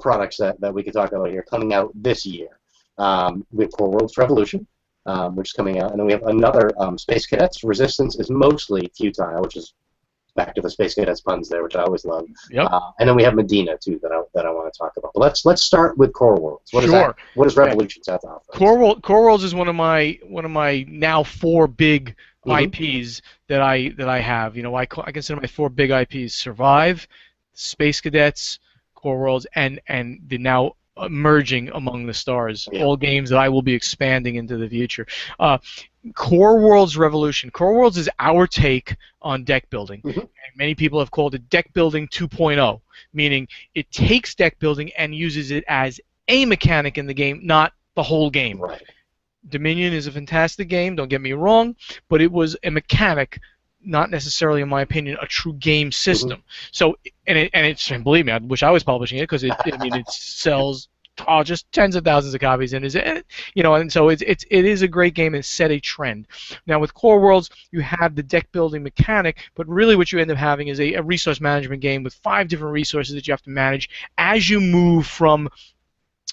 products that we could talk about here coming out this year. We have Core Worlds Revolution, which is coming out, and then we have another Space Cadets. Resistance is mostly futile, which is back to the Space Cadets puns there, which I always love. Yep. And then we have Medina too that I want to talk about. But let's start with Core Worlds. What is Sure. that? What does Revolution have to offer? Core Worlds is one of my now 4 big IPs that I have. I consider my 4 big IPs: Survive, Space Cadets, Core Worlds, and the now emerging Among the Stars. Yeah. All games that I will be expanding into the future. Core Worlds Revolution. Core Worlds is our take on deck building. And many people have called it deck building 2.0, meaning it takes deck building and uses it as a mechanic in the game, not the whole game. Right. Dominion is a fantastic game, don't get me wrong, but it was a mechanic, not necessarily, in my opinion, a true game system. So, and believe me, I wish I was publishing it because it sells just tens of thousands of copies, and and so it is a great game and set a trend. Now with Core Worlds, you have the deck building mechanic, but really what you end up having is a resource management game with 5 different resources that you have to manage as you move from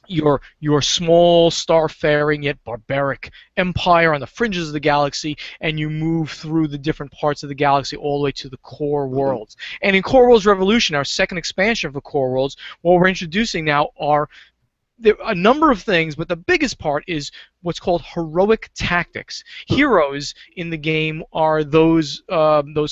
your small star-faring yet barbaric empire on the fringes of the galaxy, and you move through the different parts of the galaxy all the way to the Core Worlds. And in Core Worlds Revolution, our second expansion for Core Worlds, what we're introducing now are a number of things, but the biggest part is what's called heroic tactics. Heroes in the game are those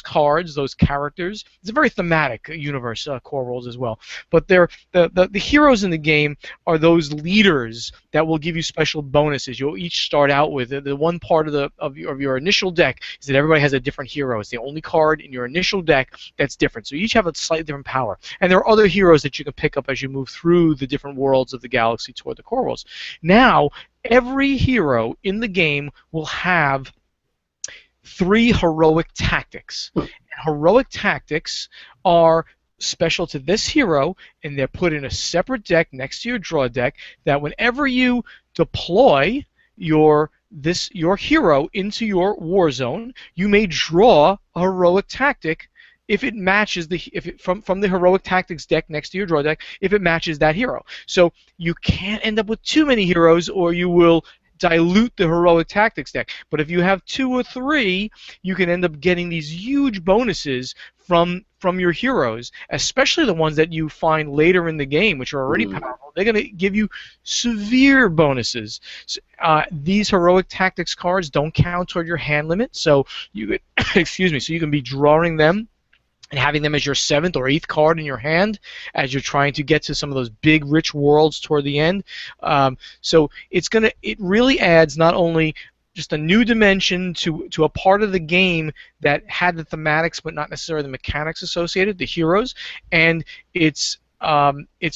cards, those characters. It's a very thematic universe, Core Worlds as well. But they're the heroes in the game are those leaders that will give you special bonuses. You'll each start out with the one part of your initial deck is that everybody has a different hero. It's the only card in your initial deck that's different. So you each have a slightly different power. And there are other heroes that you can pick up as you move through the different worlds of the galaxy toward the Core Worlds. Now, every hero in the game will have 3 heroic tactics. And heroic tactics are special to this hero, and they're put in a separate deck next to your draw deck, that whenever you deploy your hero into your war zone, you may draw a heroic tactic if it matches from the heroic tactics deck next to your draw deck, if it matches that hero. So you can't end up with too many heroes, or you will dilute the heroic tactics deck. But if you have 2 or 3, you can end up getting these huge bonuses from your heroes, especially the ones that you find later in the game, which are already powerful. They're going to give you severe bonuses. These heroic tactics cards don't count toward your hand limit, so you could, excuse me, so you can be drawing them and having them as your 7th or 8th card in your hand as you're trying to get to some of those big, rich worlds toward the end. So it really adds not only just a new dimension to a part of the game that had the thematics but not necessarily the mechanics associated, the heroes, and it's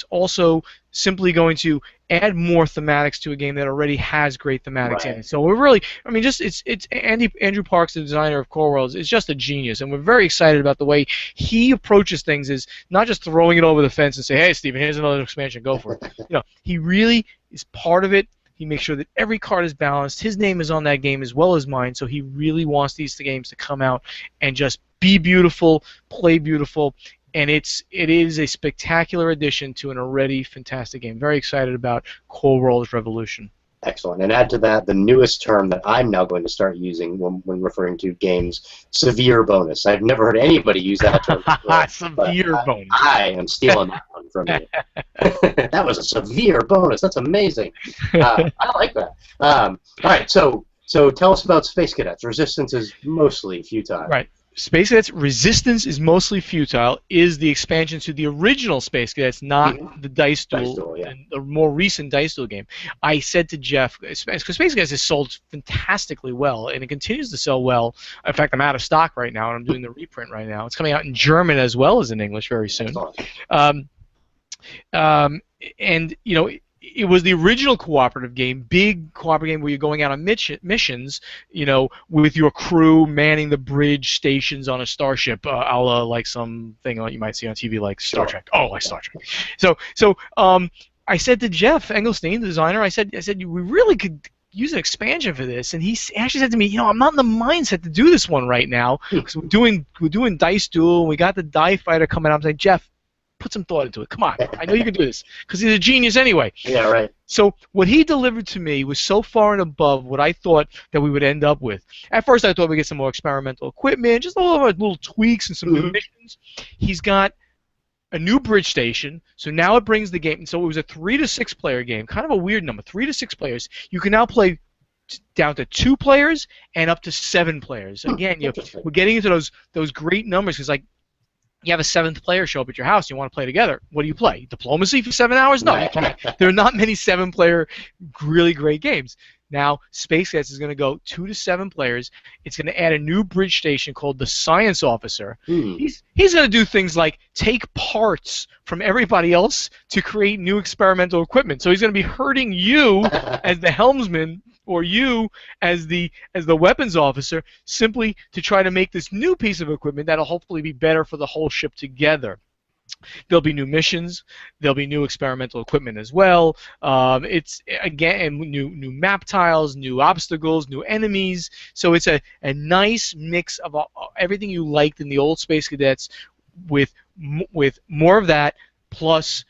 also simply going to add more thematics to a game that already has great thematics in it. So we're really, it's Andrew Parks, the designer of Core Worlds, is just a genius, and we're very excited about the way he approaches things. Is not just throwing it over the fence and say, "Hey, Steven, here's another expansion, go for it." He really is part of it. He makes sure that every card is balanced. His name is on that game as well as mine, so he really wants these games to come out and just be beautiful, play beautiful, and it is a spectacular addition to an already fantastic game. Very excited about Core Worlds Revolution. Excellent. And add to that the newest term that I'm now going to start using when referring to games, severe bonus. I've never heard anybody use that term before. Severe bonus. I am stealing that one from you. That was a severe bonus. That's amazing. I like that. All right, so tell us about Space Cadets. Resistance is mostly futile. Right. Space Cadets Resistance is mostly futile is the expansion to the original Space Cadets, not the Dice Duel, Yeah. the more recent Dice Duel game. I said to Jeff, because Space Cadets has sold fantastically well, and it continues to sell well. In fact, I'm out of stock right now, and I'm doing the reprint right now. It's coming out in German as well as in English very soon. Awesome. And you know, it was the original cooperative game, big cooperative game where you're going out on missions, you know, with your crew manning the bridge stations on a starship, a la like something you might see on TV like Star Trek. Oh, like Star Trek. So I said to Jeff Engelstein, the designer, I said we really could use an expansion for this, and he actually said to me, you know, I'm not in the mindset to do this one right now because we're doing Dice Duel, and we got the Die Fighter coming out. I'm saying, Jeff, put some thought into it. Come on, I know you can do this because he's a genius anyway. Yeah, right. So what he delivered to me was so far and above what I thought that we would end up with. At first, I thought we'd get some more experimental equipment, just a little tweaks and some new missions. He's got a new bridge station, so now it brings the game. So it was a 3 to 6 player game, kind of a weird number, 3 to 6 players. You can now play down to 2 players and up to 7 players. Again, we're getting into those great numbers because like. You have a 7th player show up at your house. You want to play together. What do you play? Diplomacy for 7 hours? No, you can't. There are not many 7-player really great games. Now, Space Cadets is going to go 2 to 7 players. It's going to add a new bridge station called the Science Officer. He's going to do things like take parts from everybody else to create new experimental equipment. So he's going to be hurting you as the helmsman or you as the weapons officer simply to try to make this new piece of equipment that'll hopefully be better for the whole ship together. There'll be new missions. There'll be new experimental equipment as well. It's again new map tiles, new obstacles, new enemies. So it's a nice mix of everything you liked in the old Space Cadets, with more of that plus.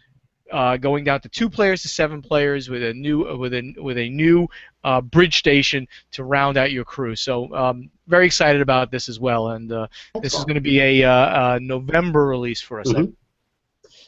Going down to 2 players to 7 players with a new bridge station to round out your crew. So very excited about this as well, and this is going to be a November release for us.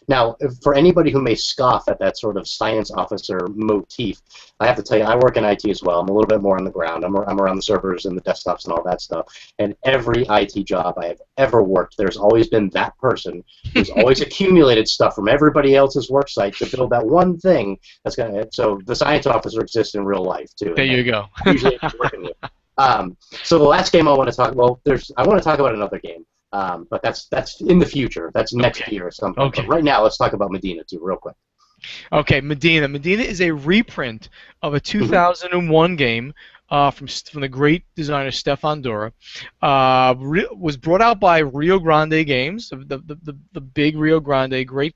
Now, for anybody who may scoff at that sort of science officer motif, I have to tell you, I work in IT as well. I'm a little bit more on the ground. I'm around the servers and the desktops and all that stuff. And every IT job I have ever worked, there's always been that person who's always accumulated stuff from everybody else's work site to build that one thing that's going to. So the science officer exists in real life too. There you go. Usually working with. So the last game I want to talk. Well, I want to talk about another game. But that's in the future. That's next year or something. Okay. But right now, let's talk about Medina too, real quick. Okay, Medina. Medina is a reprint of a 2001 game from the great designer Stefan Dura. Was brought out by Rio Grande Games, the big Rio Grande, great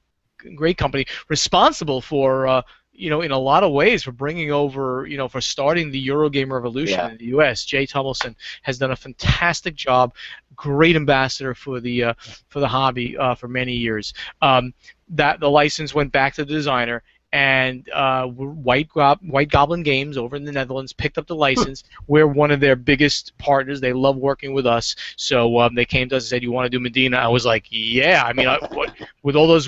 company, responsible for. In a lot of ways, for bringing over, for starting the Eurogame revolution in the U.S. Jay Tummelson has done a fantastic job. Great ambassador for the hobby for many years. That the license went back to the designer, and White Goblin Games over in the Netherlands picked up the license. We're one of their biggest partners. They love working with us. So they came to us and said, "You want to do Medina?" I was like, "Yeah." I mean, with all those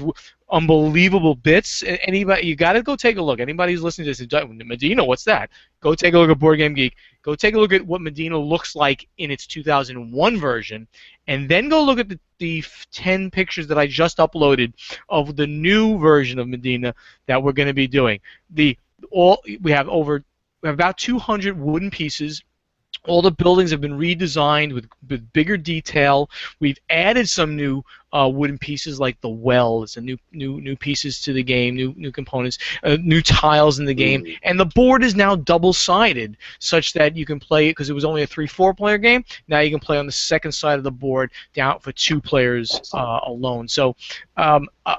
unbelievable bits, anybody, you got to go take a look. Anybody who's listening to this, Medina, what's that? Go take a look at Board Game Geek. Go take a look at what Medina looks like in its 2001 version, and then go look at the 10 pictures that I just uploaded of the new version of Medina that we're going to be doing. We have about 200 wooden pieces. All the buildings have been redesigned with bigger detail. We've added some new wooden pieces like the wells and new pieces to the game, new components, new tiles in the game, and the board is now double-sided, such that you can play it because it was only a 3-4 player game. Now you can play on the second side of the board down for 2 players alone. So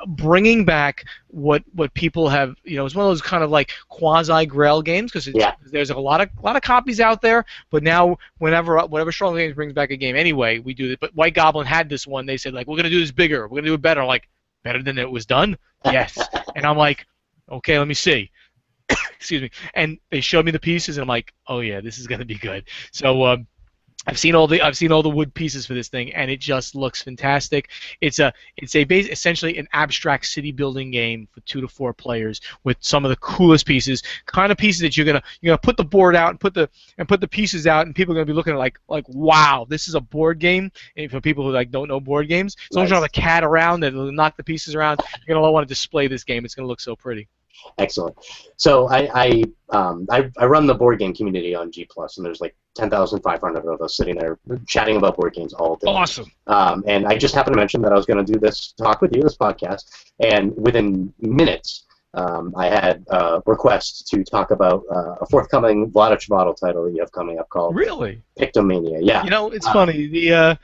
bringing back what people have, it's one of those kind of like quasi-Grail games because there's a lot of copies out there. But now whenever Stronghold Games brings back a game anyway, we do it. But White Goblin had this one. They said like, we're gonna do this bigger. We're gonna do it better. I'm like, better than it was done? Yes. And I'm like, okay, let me see. Excuse me. And they showed me the pieces, and I'm like, oh yeah, this is gonna be good. So I've seen all the wood pieces for this thing, and it just looks fantastic. Essentially an abstract city building game for 2 to 4 players with some of the coolest pieces, kind of pieces that you're gonna put the board out and put the pieces out, and people are gonna be looking at like wow, this is a board game. And for people who like don't know board games, as long as you don't have a cat around that will knock the pieces around, you're gonna want to display this game. It's gonna look so pretty. Excellent. So I run the board game community on G Plus, and there's like 10,500 of us sitting there chatting about board games all day. Awesome. And I just happened to mention that I was going to do this talk with you, this podcast, and within minutes, I had requests to talk about a forthcoming Buonocore title that you have coming up called Really? Pictomania. Yeah. You know, it's funny.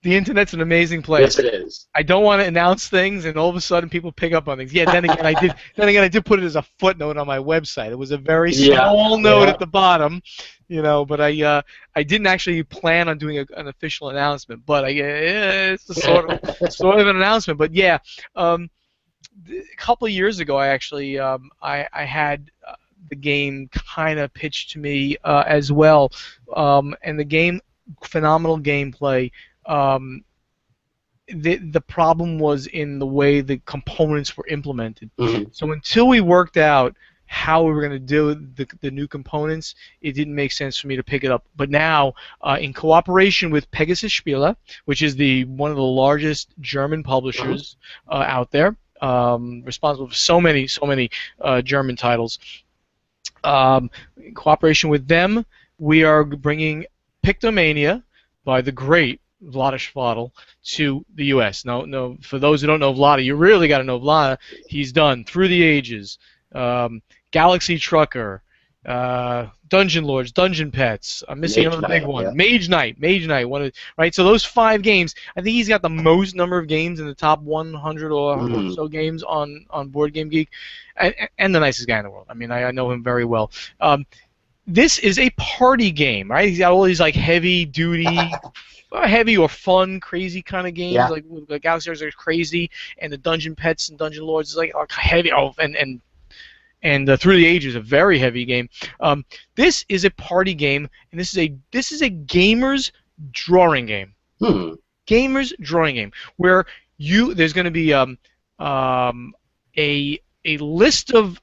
The internet's an amazing place. Yes, it is. I don't want to announce things, and all of a sudden people pick up on things. Yeah, then again, I did. Then again, I did put it as a footnote on my website. It was a very small note at the bottom, you know. But I didn't actually plan on doing an official announcement. But it's a sort of an announcement. But yeah, a couple of years ago, I actually I had the game kind of pitched to me as well, and the game, phenomenal gameplay. The problem was in the way the components were implemented. Mm-hmm. So until we worked out how we were going to do the new components, it didn't make sense for me to pick it up. But now, in cooperation with Pegasus Spiele, which is one of the largest German publishers out there, responsible for so many German titles, in cooperation with them, we are bringing Pictomania by the great Vlaada Chvátil to the U.S. No, for those who don't know Vlaada, you really got to know Vlaada. He's done Through the Ages, Galaxy Trucker, Dungeon Lords, Dungeon Pets. I'm missing another big one. Yeah. Mage Knight. Right? So those 5 games, I think he's got the most number of games in the top 100 or so games on Board Game Geek, and the nicest guy in the world. I mean, I know him very well. This is a party game, right? He's got all these like heavy or fun, crazy kind of games, like Galaxy Truckers are crazy, and the Dungeon Pets and Dungeon Lords is like heavy. And Through the Ages is a very heavy game. This is a party game, and this is a gamer's drawing game. Gamer's drawing game where there's going to be a list of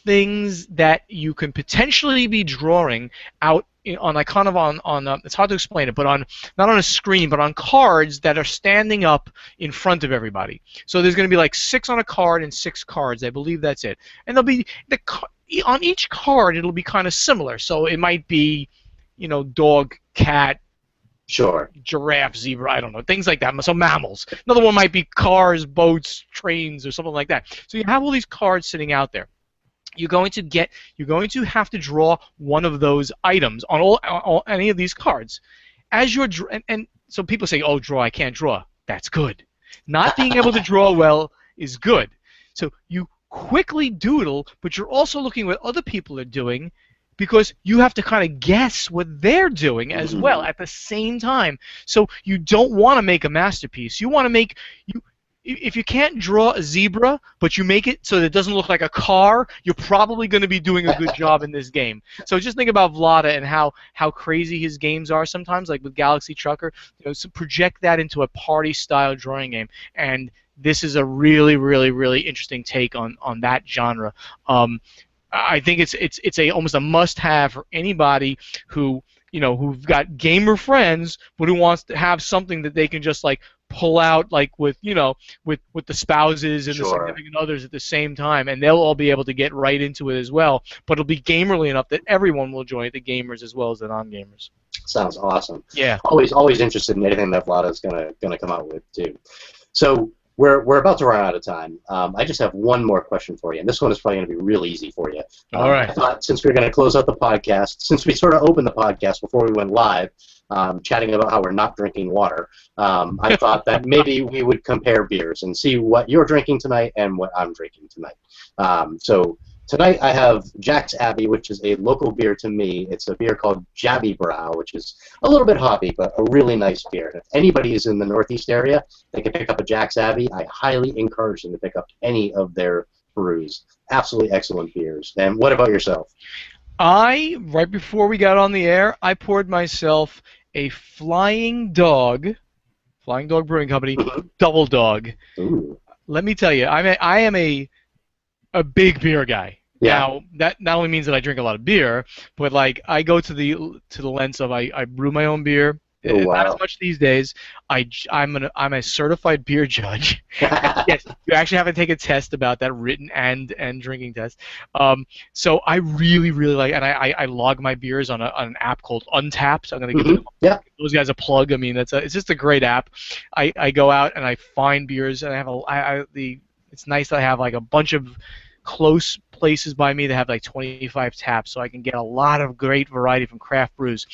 things that you can potentially be drawing out on it's hard to explain it, but not on a screen, but on cards that are standing up in front of everybody. So there's going to be like 6 on a card and 6 cards. I believe that's it. And there'll be on each card it'll be kind of similar. So it might be, dog, cat, giraffe, zebra, I don't know, things like that. So mammals. Another one might be cars, boats, trains, or something like that. So you have all these cards sitting out there. You're going to have to draw one of those items on any of these cards. As you're and so people say, "Oh, draw, I can't draw." That's good. Not being able to draw well is good. So you quickly doodle, but you're also looking what other people are doing, because you have to kind of guess what they're doing as well at the same time. So you don't want to make a masterpiece. You want to make If you can't draw a zebra, but you make it so that it doesn't look like a car, you're probably going to be doing a good job in this game. So just think about Vlaada and how crazy his games are sometimes, like with Galaxy Trucker. So project that into a party-style drawing game, and this is a really, really, really interesting take on that genre. I think it's almost a must-have for anybody who've got gamer friends, but who wants to have something that they can just like pull out, like with the spouses and the significant others at the same time, and they'll all be able to get right into it as well. But it'll be gamerly enough that everyone will join it, the gamers as well as the non-gamers. Sounds awesome. Yeah. Always interested in anything that Vlaada's gonna come out with too. So we're about to run out of time. I just have one more question for you, and this one is probably going to be real easy for you. All right. I thought since we're going to close out the podcast, since we sort of opened the podcast before we went live, chatting about how we're not drinking water, I thought that maybe we would compare beers and see what you're drinking tonight and what I'm drinking tonight. So tonight I have Jack's Abbey, which is a local beer to me. It's a beer called Jabby Brow, which is a little bit hoppy, but a really nice beer. If anybody is in the Northeast area, they can pick up a Jack's Abbey. I highly encourage them to pick up any of their brews. Absolutely excellent beers. And what about yourself? Right before we got on the air, I poured myself a Flying Dog Brewing Company, Double Dog. Ooh. Let me tell you, I am a big beer guy. Yeah. Now that not only means that I drink a lot of beer, but like I go to the lengths of I brew my own beer. Oh, Not as wow. much these days. I'm a certified beer judge. Yes, you actually have to take a test about that, written and drinking test. So I really like, and I log my beers on an app called Untapped. I'm gonna give Yeah. those guys a plug. I mean, it's just a great app. I go out and I find beers, and I have it's nice that I have like a bunch of close places by me that have like 25 taps, so I can get a lot of great variety from craft brews.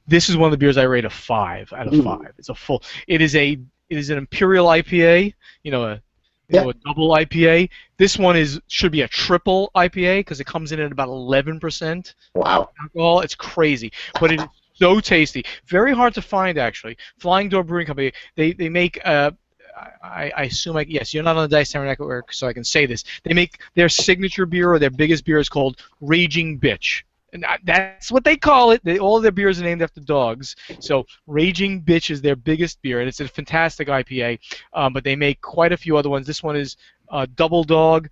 This is one of the beers I rate a 5 out of 5. It's a full. It is an Imperial IPA. A double IPA. This one should be a triple IPA because it comes in at about 11%. Wow. Alcohol. It's crazy, but it is so tasty. Very hard to find actually. Flying Door Brewing Company. They make I assume yes, you're not on the Dice Tower Network, so I can say this. They make their signature beer or their biggest beer is called Raging Bitch. And that's what they call it. All of their beers are named after dogs. So Raging Bitch is their biggest beer, and it's a fantastic IPA. But they make quite a few other ones. This one is Double Dog.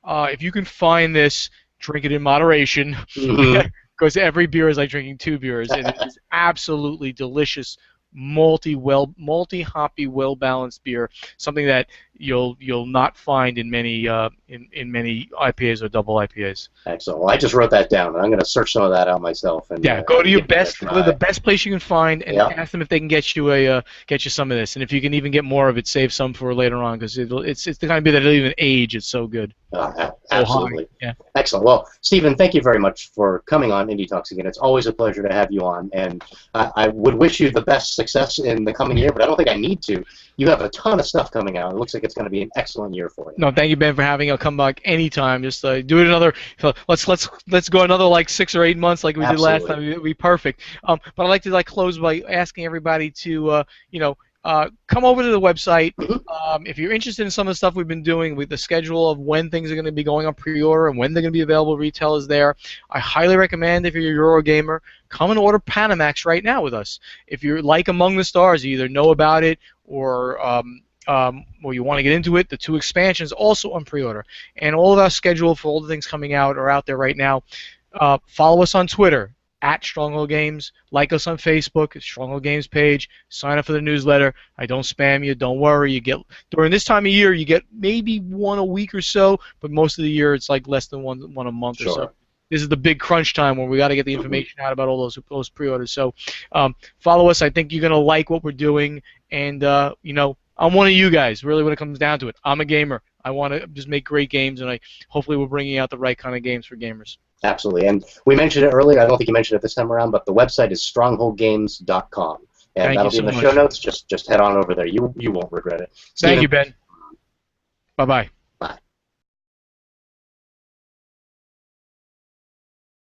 If you can find this, drink it in moderation, because every beer is like drinking 2 beers, and it is absolutely delicious. Malty, hoppy, well balanced beer. Something that you'll not find in many in many IPAs or double IPAs. Excellent. Well, I just wrote that down. I'm going to search some of that out myself. And go to the best place you can find, and ask them if they can get you some of this. And if you can even get more of it, save some for later on, because it's the kind of beer that'll even age. It's so good. Absolutely. Yeah. Excellent. Well, Stephen, thank you very much for coming on Indie Talks again. It's always a pleasure to have you on, and I would wish you the best success in the coming year, but I don't think I need to. You have a ton of stuff coming out. It looks like it's going to be an excellent year for you. No, thank you, Ben, for having me. I'll come back anytime. Just do it another. Let's go another like 6 or 8 months like we did last time. It'd be perfect. But I'd like to close by asking everybody to come over to the website. If you're interested in some of the stuff we've been doing with the schedule of when things are going to be going on pre-order and when they're going to be available, retail is there. I highly recommend, if you're a Eurogamer, come and order Panamax right now with us. If you like Among the Stars, you either know about it or you want to get into it, the 2 expansions also on pre-order. And all of our schedule for all the things coming out are out there right now. Follow us on Twitter, @Stronghold Games. Like us on Facebook, Stronghold Games page. Sign up for the newsletter. I don't spam you. Don't worry. You get during this time of year, you get maybe 1 a week or so, but most of the year it's like less than one a month or so. This is the big crunch time where we got to get the information out about all those pre-orders. So follow us. I think you're gonna like what we're doing, and I'm one of you guys. Really, when it comes down to it, I'm a gamer. I want to just make great games, and hopefully we're bringing out the right kind of games for gamers. Absolutely. And we mentioned it earlier. I don't think you mentioned it this time around, but the website is strongholdgames.com. And that'll be in the show notes. Just head on over there. You won't regret it. Thank you, Ben. Bye-bye.